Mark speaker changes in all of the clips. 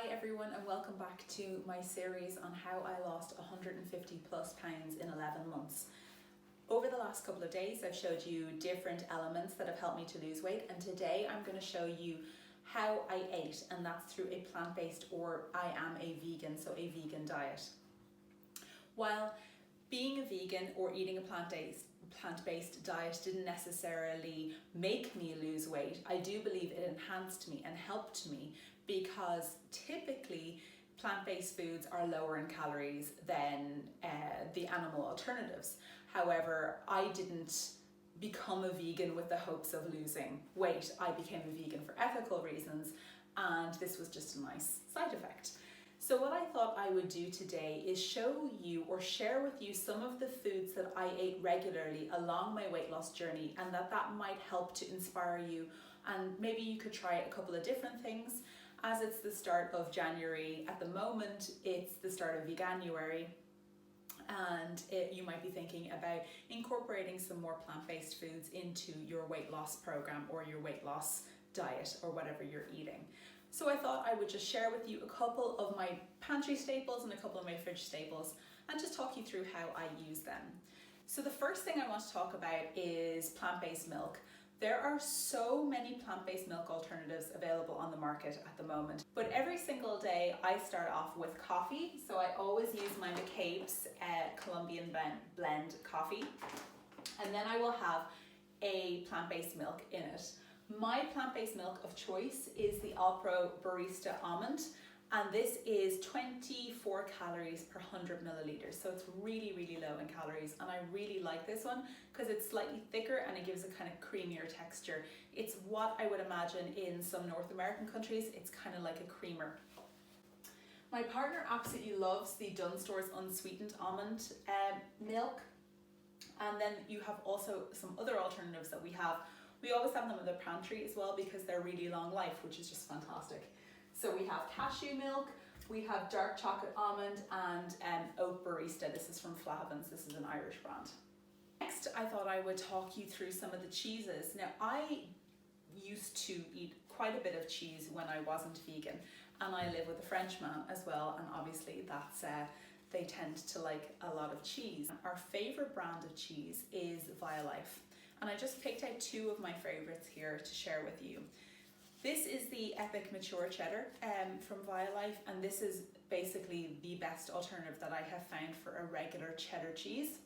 Speaker 1: everyone, and welcome back to my series on how I lost 150 plus pounds in 11 months. Over the last couple of days I've showed you different elements that have helped me to lose weight, and today I'm going to show you how I ate, and that's through a plant-based, or I am a vegan, so a vegan diet. While being a vegan or eating a plant-based diet didn't necessarily make me lose weight, I do believe it enhanced me and helped me, because typically plant-based foods are lower in calories than the animal alternatives. However, I didn't become a vegan with the hopes of losing weight. I became a vegan for ethical reasons, and this was just a nice side effect. So what I thought I would do today is show you or share with you some of the foods that I ate regularly along my weight loss journey, and that might help to inspire you, and maybe you could try a couple of different things. As it's the start of January, at the moment it's the start of Veganuary, and you might be thinking about incorporating some more plant-based foods into your weight loss program or your weight loss diet or whatever you're eating. So I thought I would just share with you a couple of my pantry staples and a couple of my fridge staples, and just talk you through how I use them. So the first thing I want to talk about is plant-based milk. There are so many plant-based milk alternatives available on the market at the moment, but every single day I start off with coffee. So I always use my McCabe's Colombian blend coffee, and then I will have a plant-based milk in it. My plant-based milk of choice is the Alpro Barista Almond, and this is 24 calories per 100 milliliters. So it's really, really low in calories, and I really like this one because it's slightly thicker and it gives a kind of creamier texture. It's what I would imagine in some North American countries, it's kind of like a creamer. My partner absolutely loves the Dunnes Stores unsweetened almond milk, and then you have also some other alternatives that we have. We always have them in the pantry as well because they're really long life, which is just fantastic. So we have cashew milk, we have dark chocolate almond, and oat barista. This is from Flavours. This is an Irish brand. Next, I thought I would talk you through some of the cheeses. Now, I used to eat quite a bit of cheese when I wasn't vegan, and I live with a Frenchman as well, and obviously that's they tend to like a lot of cheese. Our favorite brand of cheese is Violife, and I just picked out two of my favorites here to share with you. This is the Epic Mature Cheddar from Violife, and this is basically the best alternative that I have found for a regular cheddar cheese.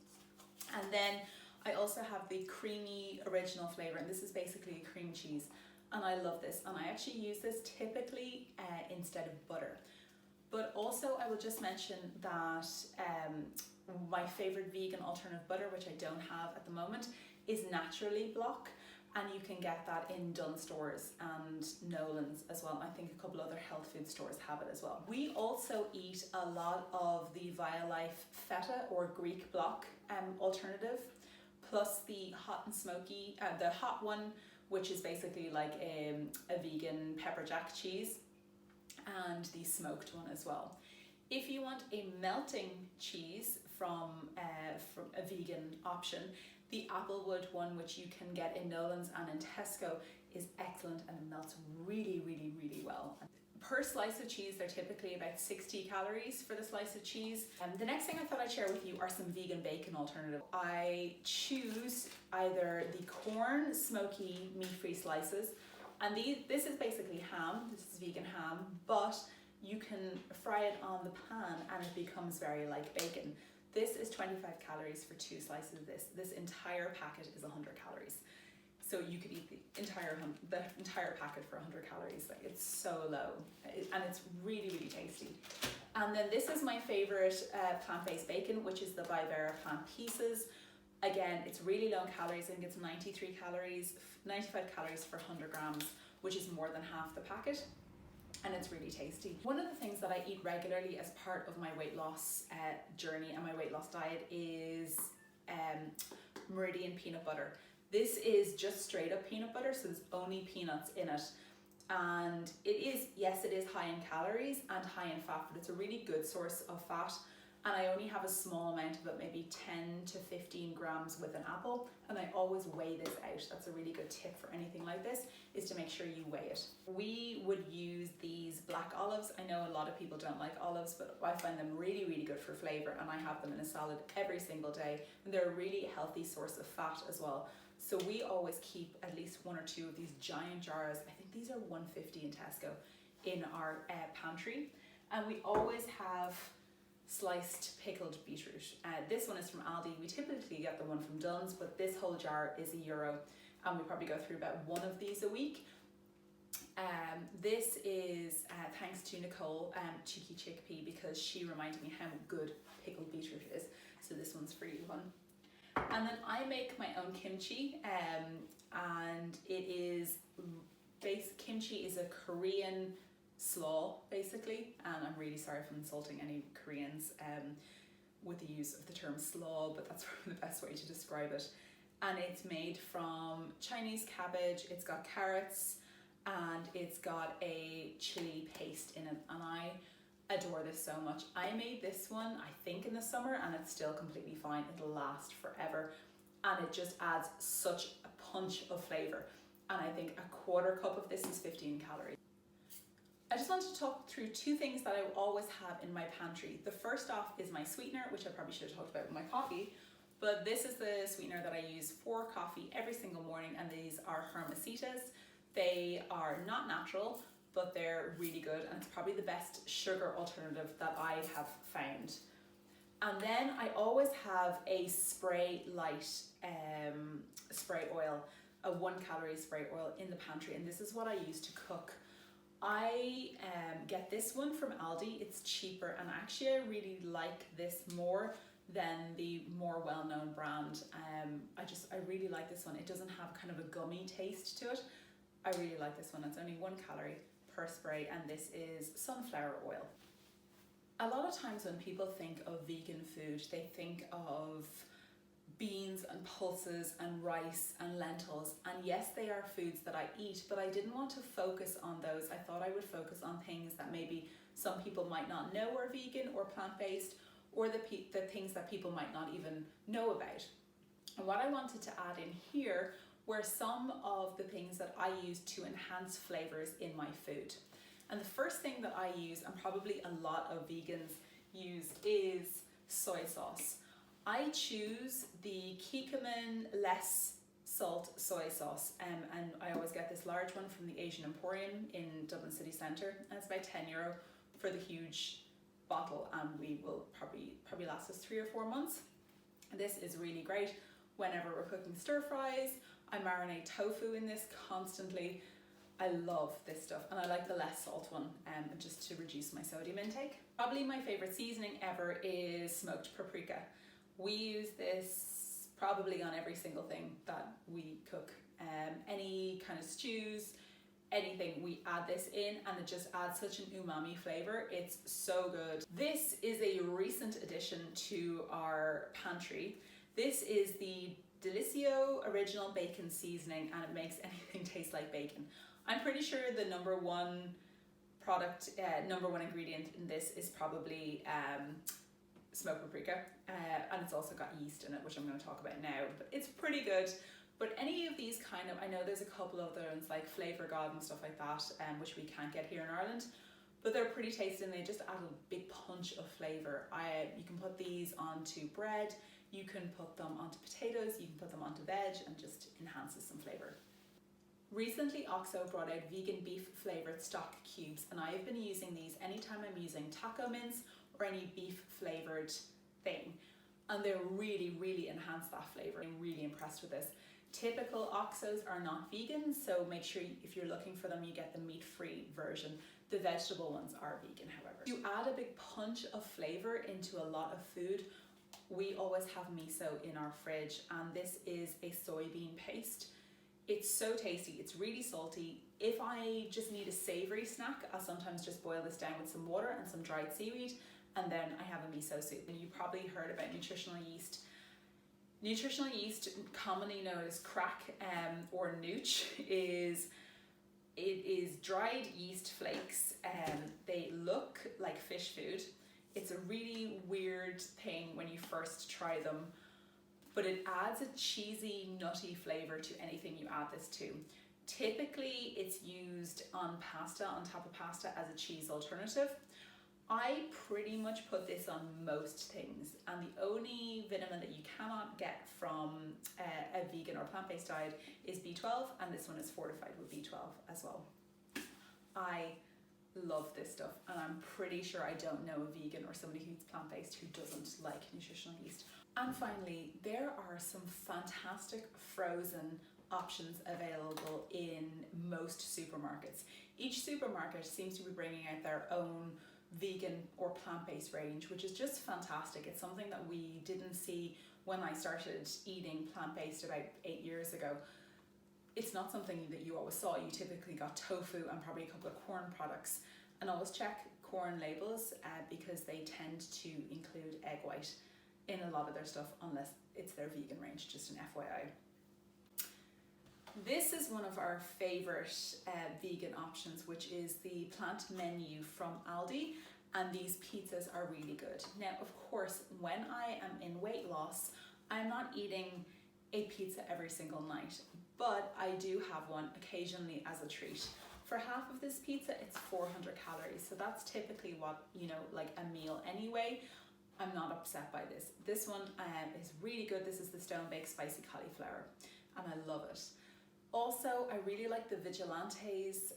Speaker 1: And then I also have the creamy original flavor, and this is basically a cream cheese, and I love this, and I actually use this typically instead of butter. But also I will just mention that my favorite vegan alternative butter, which I don't have at the moment, is Naturally Block, and you can get that in Dunnes Stores and Nolan's as well. I think a couple other health food stores have it as well. We also eat a lot of the Violife feta or Greek block alternative, plus the hot and smoky, the hot one, which is basically like a vegan pepper jack cheese, and the smoked one as well. If you want a melting cheese from a vegan option, the Applewood one, which you can get in Nolan's and in Tesco, is excellent, and it melts really, really, really well. Per slice of cheese, they're typically about 60 calories for the slice of cheese. The next thing I thought I'd share with you are some vegan bacon alternatives. I choose either the corn smoky meat-free slices, and this is basically ham. This is vegan ham, but you can fry it on the pan and it becomes very like bacon. This is 25 calories for two slices of this. This entire packet is 100 calories. So you could eat the entire packet for 100 calories. Like, it's so low, and it's really, really tasty. And then this is my favorite plant-based bacon, which is the Vivera Plant Pieces. Again, it's really low in calories. I think it's 95 calories for 100 grams, which is more than half the packet. And it's really tasty. One of the things that I eat regularly as part of my weight loss journey and my weight loss diet is Meridian peanut butter. This is just straight up peanut butter, so there's only peanuts in it. And it is, yes, it is high in calories and high in fat, but it's a really good source of fat. and I only have a small amount of it, maybe 10 to 15 grams with an apple, and I always weigh this out. That's a really good tip for anything like this, is to make sure you weigh it. We would use these black olives. I know a lot of people don't like olives, but I find them really, really good for flavour, and I have them in a salad every single day, and they're a really healthy source of fat as well. So we always keep at least 1 or 2 of these giant jars. I think these are $1.50 in Tesco in our pantry, and we always have sliced pickled beetroot. This one is from Aldi. We typically get the one from Dunn's, but this whole jar is €1, and we probably go through about 1 of these a week. This is thanks to Nicole, Cheeky Chickpea, because she reminded me how good pickled beetroot is. So this one's for you, hun. And then I make my own kimchi, and it is kimchi is a Korean slaw basically, and I'm really sorry if I'm insulting any Koreans with the use of the term slaw, but that's probably the best way to describe it. And it's made from Chinese cabbage, it's got carrots, and it's got a chili paste in it, and I adore this so much. I made this one I think in the summer, and it's still completely fine. It'll last forever, and it just adds such a punch of flavour, and I think a 1/4 cup of this is 15 calories. I just want to talk through 2 things that I always have in my pantry. The first off is my sweetener, which I probably should have talked about with my coffee, but this is the sweetener that I use for coffee every single morning, and these are Hermositas. They are not natural, but they're really good, and it's probably the best sugar alternative that I have found. And then I always have a spray light spray oil, a 1 calorie spray oil in the pantry, and this is what I use to cook. I get this one from Aldi. It's cheaper, and actually I really like this more than the more well-known brand. I really like this one. It doesn't have kind of a gummy taste to it. I really like this one. It's only 1 calorie per spray, and this is sunflower oil. A lot of times when people think of vegan food, they think of beans and pulses and rice and lentils, and yes, they are foods that I eat, but I didn't want to focus on those. I thought I would focus on things that maybe some people might not know are vegan or plant-based, or the things that people might not even know about. And what I wanted to add in here were some of the things that I use to enhance flavors in my food. And the first thing that I use, and probably a lot of vegans use, is soy sauce. I choose the Kikkoman less salt soy sauce, and I always get this large one from the Asian Emporium in Dublin city centre, and it's about €10 for the huge bottle, and we will probably last us 3 or 4 months. And this is really great whenever we're cooking stir fries. I marinate tofu in this constantly. I love this stuff, and I like the less salt one, just to reduce my sodium intake. Probably my favourite seasoning ever is smoked paprika. We use this probably on every single thing that we cook. Any kind of stews, anything, we add this in, and it just adds such an umami flavour. It's so good. This is a recent addition to our pantry. This is the Delicioso Original Bacon Seasoning, and it makes anything taste like bacon. I'm pretty sure the number one ingredient in this is probably smoked paprika, and it's also got yeast in it, which I'm going to talk about now, but it's pretty good. But any of these I know there's a couple of other ones like Flavour God and stuff like that, which we can't get here in Ireland, but they're pretty tasty, and they just add a big punch of flavour. You can put these onto bread, you can put them onto potatoes, you can put them onto veg, and just enhances some flavour. Recently, Oxo brought out vegan beef flavoured stock cubes, and I have been using these anytime I'm using taco mince or any beef flavoured thing, and they really, really enhance that flavour. I'm really impressed with this. Typical Oxos are not vegan, so make sure if you're looking for them, you get the meat-free version. The vegetable ones are vegan, however. To add a big punch of flavour into a lot of food, we always have miso in our fridge, and this is a soybean paste. It's so tasty, it's really salty. If I just need a savoury snack, I'll sometimes just boil this down with some water and some dried seaweed, and then I have a miso soup. And you probably heard about nutritional yeast. Nutritional yeast, commonly known as crack or nooch, is dried yeast flakes. They look like fish food. It's a really weird weird thing when you first try them, but it adds a cheesy, nutty flavour to anything you add this to. Typically, it's used on pasta, on top of pasta, as a cheese alternative. I pretty much put this on most things, and the only vitamin that you cannot get from a vegan or plant-based diet is B12, and this one is fortified with B12 as well. I love this stuff, and I'm pretty sure I don't know a vegan or somebody who's plant-based who doesn't like nutritional yeast. And finally, there are some fantastic frozen options available in most supermarkets. Each supermarket seems to be bringing out their own vegan or plant-based range, which is just fantastic. It's something that we didn't see when I started eating plant-based about 8 years ago. It's not something that you always saw. You typically got tofu and probably a couple of corn products. And always check corn labels because they tend to include egg white in a lot of their stuff, unless it's their vegan range, just an FYI. This is one of our favourite vegan options, which is the plant menu from Aldi, and these pizzas are really good. Now, of course, when I am in weight loss, I'm not eating a pizza every single night, but I do have one occasionally as a treat. For half of this pizza, it's 400 calories, so that's typically what, like a meal anyway. I'm not upset by this. This one is really good. This is the Stone Baked Spicy Cauliflower, and I love it. Also, I really like the Vigilantes.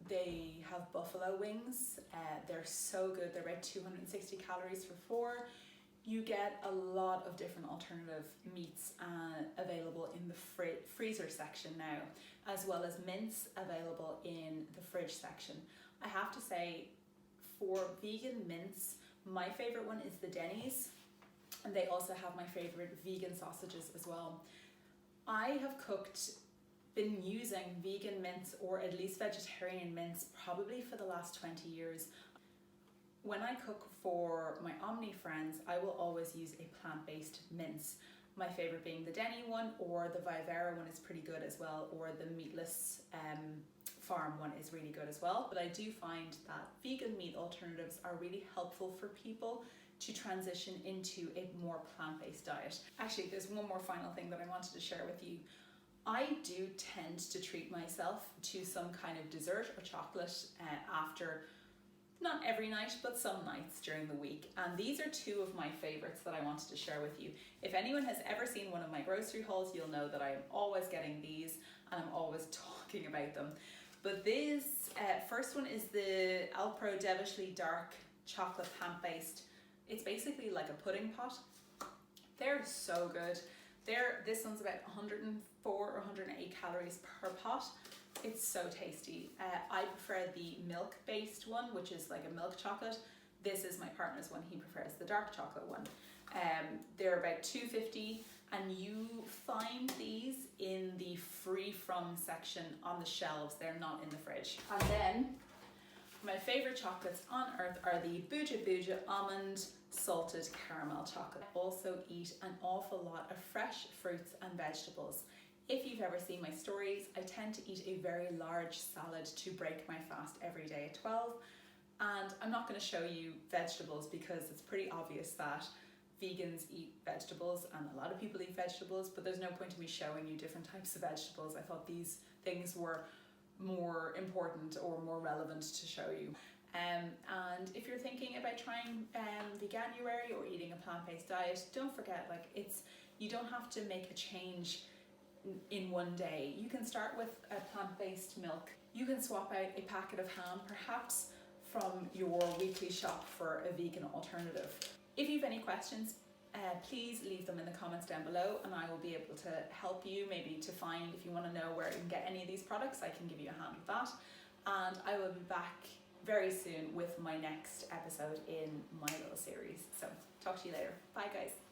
Speaker 1: They have buffalo wings. They're so good. They're about 260 calories for 4. You get a lot of different alternative meats available in the freezer section now, as well as mince available in the fridge section. I have to say, for vegan mince, my favorite one is the Denny's, and they also have my favorite vegan sausages as well. I have been using vegan mince, or at least vegetarian mince, probably for the last 20 years. When I cook for my Omni friends, I will always use a plant-based mince. My favorite being the Denny one, or the Vivera one is pretty good as well, or the meatless farm one is really good as well. But I do find that vegan meat alternatives are really helpful for people to transition into a more plant-based diet. Actually, there's one more final thing that I wanted to share with you. I do tend to treat myself to some kind of dessert or chocolate after, not every night, but some nights during the week. And these are two of my favorites that I wanted to share with you. If anyone has ever seen one of my grocery hauls, you'll know that I'm always getting these and I'm always talking about them. But this first one is the Alpro Devilishly Dark Chocolate Plant-Based. It's basically like a pudding pot. They're so good. This one's about 104 or 108 calories per pot. It's so tasty. I prefer the milk-based one, which is like a milk chocolate. This is my partner's one. He prefers the dark chocolate one. They're about $2.50, and you find these in the free from section on the shelves. They're not in the fridge. And then my favorite chocolates on earth are the Buja Buja Almond Salted Caramel Chocolate. I also eat an awful lot of fresh fruits and vegetables. If you've ever seen my stories, I tend to eat a very large salad to break my fast every day at 12. And I'm not going to show you vegetables because it's pretty obvious that vegans eat vegetables and a lot of people eat vegetables, but there's no point in me showing you different types of vegetables. I thought these things were more important or more relevant to show you. And if you're thinking about trying veganuary or eating a plant-based diet, don't forget, you don't have to make a change in one day. You can start with a plant-based milk. You can swap out a packet of ham perhaps from your weekly shop for a vegan alternative. If you have any questions, please leave them in the comments down below and I will be able to help you, maybe to find, if you want to know where you can get any of these products, I can give you a hand with that. And I will be back very soon with my next episode in my little series. So talk to you later. Bye guys.